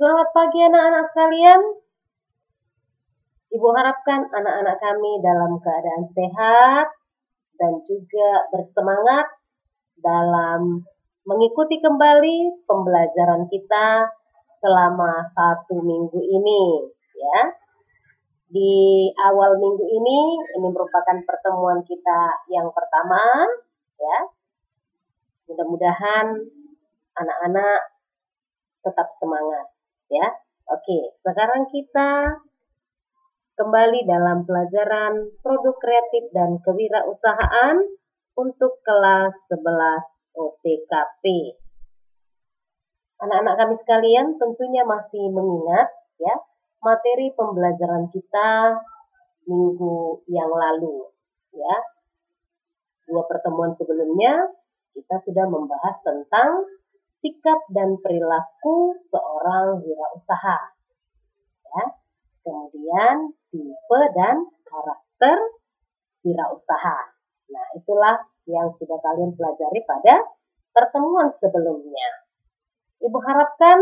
Selamat pagi anak-anak sekalian. Ibu harapkan anak-anak kami dalam keadaan sehat dan juga bersemangat dalam mengikuti kembali pembelajaran kita selama 1 minggu ini, ya. Di awal minggu ini merupakan pertemuan kita yang pertama, ya. Mudah-mudahan anak-anak tetap semangat, ya. Oke, sekarang kita kembali dalam pelajaran produk kreatif dan kewirausahaan untuk kelas 11 OTKP. Anak-anak kami sekalian tentunya masih mengingat, ya, materi pembelajaran kita minggu yang lalu, ya. 2 pertemuan sebelumnya kita sudah membahas tentang sikap dan perilaku seorang wirausaha, ya. Kemudian tipe dan karakter wirausaha. Nah, itulah yang sudah kalian pelajari pada pertemuan sebelumnya. Ibu harapkan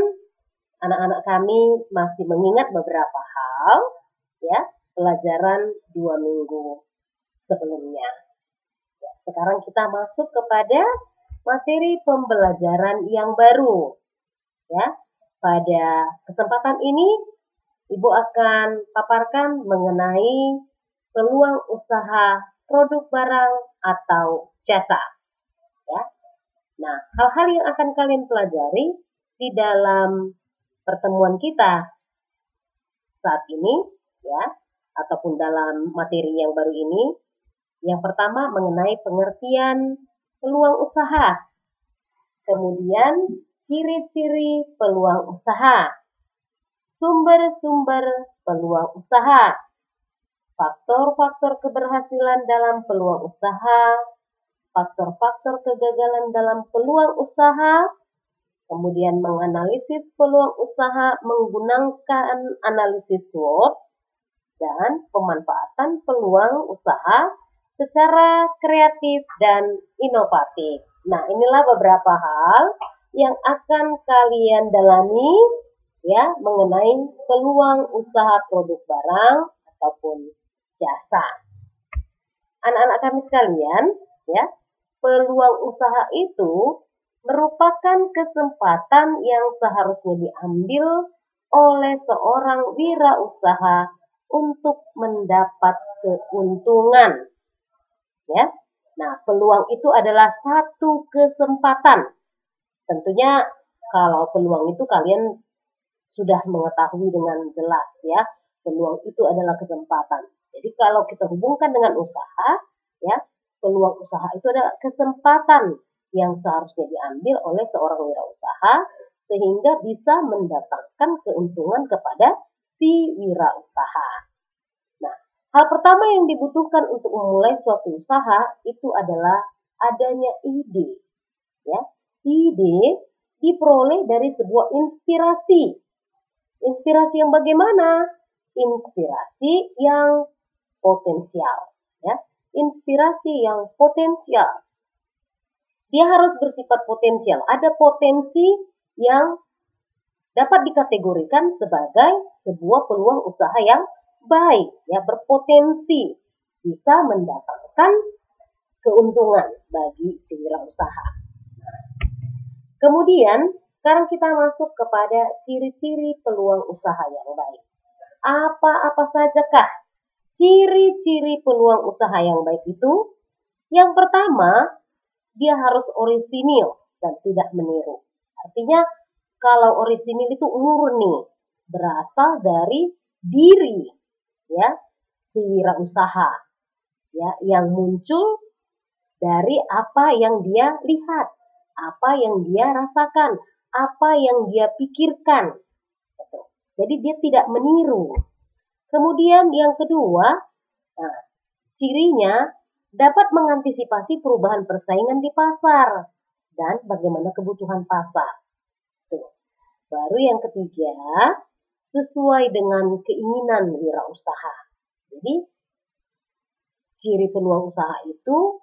anak-anak kami masih mengingat beberapa hal, ya, pelajaran 2 minggu sebelumnya. Ya, sekarang kita masuk kepada materi pembelajaran yang baru, ya. Pada kesempatan ini Ibu akan paparkan mengenai peluang usaha produk barang atau jasa, ya. Nah, hal-hal yang akan kalian pelajari di dalam pertemuan kita saat ini, ya, ataupun dalam materi yang baru ini. Yang pertama mengenai pengertian peluang usaha, kemudian ciri-ciri peluang usaha, sumber-sumber peluang usaha, faktor-faktor keberhasilan dalam peluang usaha, faktor-faktor kegagalan dalam peluang usaha, kemudian menganalisis peluang usaha menggunakan analisis SWOT, dan pemanfaatan peluang usaha secara kreatif dan inovatif. Nah, inilah beberapa hal yang akan kalian dalami, ya, mengenai peluang usaha produk barang ataupun jasa. Anak-anak kami sekalian, ya, peluang usaha itu merupakan kesempatan yang seharusnya diambil oleh seorang wirausaha untuk mendapat keuntungan, ya. Nah, peluang itu adalah satu kesempatan. Tentunya kalau peluang itu kalian sudah mengetahui dengan jelas, ya. Peluang itu adalah kesempatan. Jadi kalau kita hubungkan dengan usaha, ya, peluang usaha itu adalah kesempatan yang seharusnya diambil oleh seorang wirausaha sehingga bisa mendatangkan keuntungan kepada si wirausaha. Nah, hal pertama yang dibutuhkan untuk memulai suatu usaha itu adalah adanya ide, ya. Ide diperoleh dari sebuah inspirasi. Inspirasi yang bagaimana? Inspirasi yang potensial, ya. Inspirasi yang potensial. Dia harus bersifat potensial. Ada potensi yang dapat dikategorikan sebagai sebuah peluang usaha yang baik, ya, berpotensi bisa mendatangkan keuntungan bagi si wirausaha. Kemudian sekarang kita masuk kepada ciri-ciri peluang usaha yang baik. Apa-apa sajakah ciri-ciri peluang usaha yang baik itu? Yang pertama, dia harus orisinil dan tidak meniru. Artinya kalau orisinil itu murni, berasal dari diri, ya, si wirausaha, ya, yang muncul dari apa yang dia lihat, apa yang dia rasakan, apa yang dia pikirkan. Jadi dia tidak meniru. Kemudian yang kedua, nah, cirinya dapat mengantisipasi perubahan persaingan di pasar dan bagaimana kebutuhan pasar. Tuh. Baru yang ketiga, sesuai dengan keinginan wirausaha. Jadi, ciri peluang usaha itu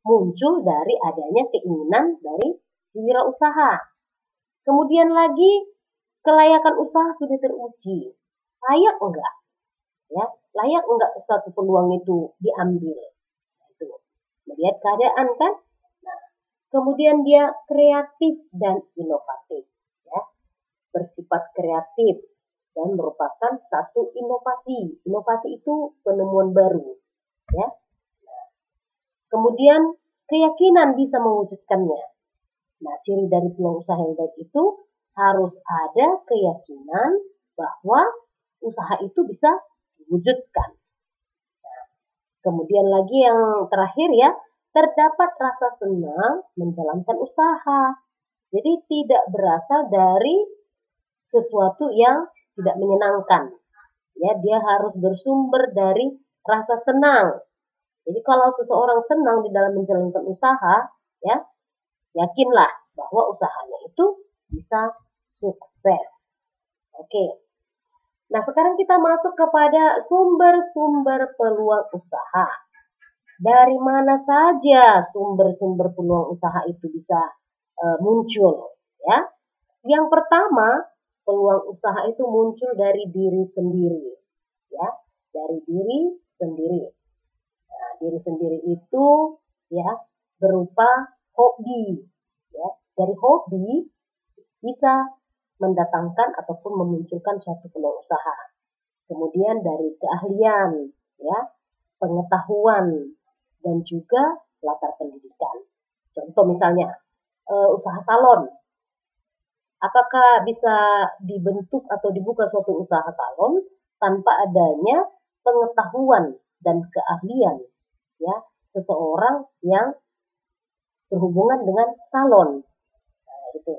muncul dari adanya keinginan dari wirausaha. Kemudian lagi, kelayakan usaha sudah teruji. Layak enggak? Ya, layak enggak suatu peluang itu diambil? Itu melihat keadaan kan. Nah, kemudian dia kreatif dan inovatif, ya, bersifat kreatif dan merupakan satu inovasi. Inovasi itu penemuan baru, ya. Kemudian keyakinan bisa mewujudkannya. Nah, ciri dari peluang usaha yang baik itu harus ada keyakinan bahwa usaha itu bisa diwujudkan. Nah, kemudian lagi yang terakhir ya, terdapat rasa senang menjalankan usaha. Jadi tidak berasal dari sesuatu yang tidak menyenangkan. Ya, dia harus bersumber dari rasa senang. Jadi kalau seseorang senang di dalam menjalankan usaha, ya, yakinlah bahwa usahanya itu bisa sukses. Oke. Nah, sekarang kita masuk kepada sumber-sumber peluang usaha. Dari mana saja sumber-sumber peluang usaha itu bisa muncul, ya? Yang pertama, peluang usaha itu muncul dari diri sendiri, ya, dari diri sendiri. Nah, diri sendiri itu ya berupa hobi, ya. Dari hobi bisa mendatangkan ataupun memunculkan suatu peluang usaha. Kemudian dari keahlian, ya, pengetahuan dan juga latar pendidikan. Contoh misalnya usaha salon. Apakah bisa dibentuk atau dibuka suatu usaha salon tanpa adanya pengetahuan dan keahlian, ya, seseorang yang berhubungan dengan salon. Nah, itu.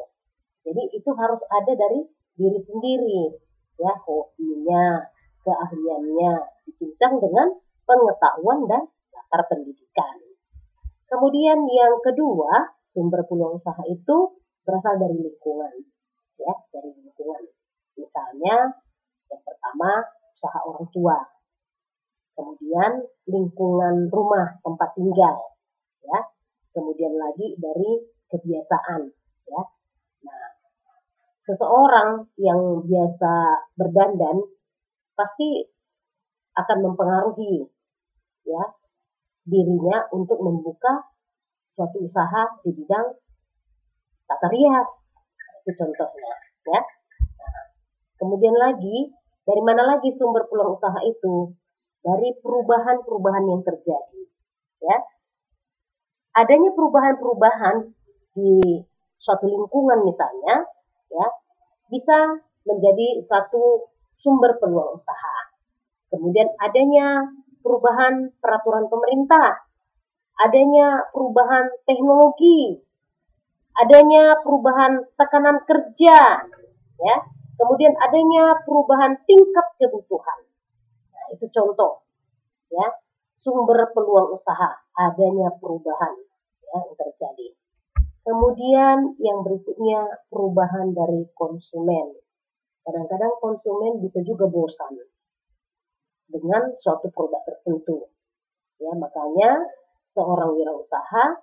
Jadi itu harus ada dari diri sendiri, ya, hobinya, keahliannya ditunjang dengan pengetahuan dan latar pendidikan. Kemudian yang kedua, sumber peluang usaha itu berasal dari lingkungan, ya, dari lingkungan. Misalnya yang pertama usaha orang tua, kemudian lingkungan rumah tempat tinggal, ya, kemudian lagi dari kebiasaan, ya. Nah, seseorang yang biasa berdandan pasti akan mempengaruhi, ya, dirinya untuk membuka suatu usaha di bidang tata rias. Itu contohnya, ya. Nah, kemudian lagi, dari mana lagi sumber peluang usaha itu? Dari perubahan-perubahan yang terjadi, ya. Adanya perubahan-perubahan di suatu lingkungan misalnya, ya, bisa menjadi satu sumber peluang usaha. Kemudian adanya perubahan peraturan pemerintah, adanya perubahan teknologi, adanya perubahan tekanan kerja, ya, kemudian adanya perubahan tingkat kebutuhan. Nah, itu contoh, ya, sumber peluang usaha, adanya perubahan, ya, yang terjadi. Kemudian yang berikutnya perubahan dari konsumen. Kadang-kadang konsumen bisa juga bosan dengan suatu produk tertentu. Ya, makanya seorang wirausaha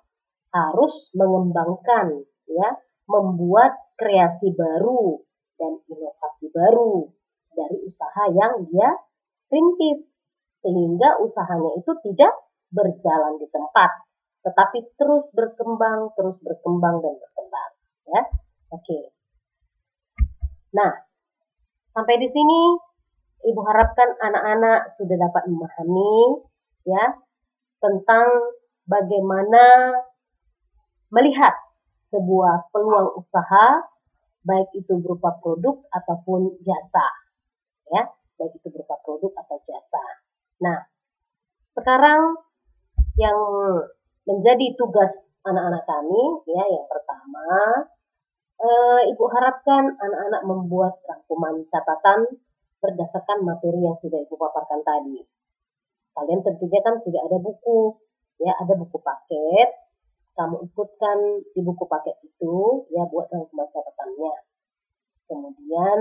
harus mengembangkan, ya, membuat kreasi baru dan inovasi baru dari usaha yang dia rintis, sehingga usahanya itu tidak berjalan di tempat, tetapi terus berkembang dan berkembang, ya. Oke. Nah, sampai di sini Ibu harapkan anak-anak sudah dapat memahami, ya, tentang bagaimana melihat sebuah peluang usaha, baik itu berupa produk ataupun jasa, ya, baik itu berupa produk atau jasa. Nah, sekarang yang menjadi tugas anak-anak kami, ya, yang pertama, Ibu harapkan anak-anak membuat rangkuman catatan berdasarkan materi yang sudah Ibu paparkan tadi. Kalian tentunya kan sudah ada buku, ya, ada buku paket. Kamu ikutkan di buku paket itu, ya, buat rangkuman catatannya. Kemudian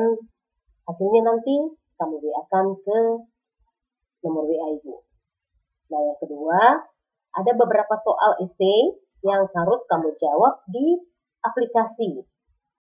hasilnya nanti kamu WA-kan ke nomor WA Ibu. Nah, yang kedua, ada beberapa soal esai yang harus kamu jawab di aplikasi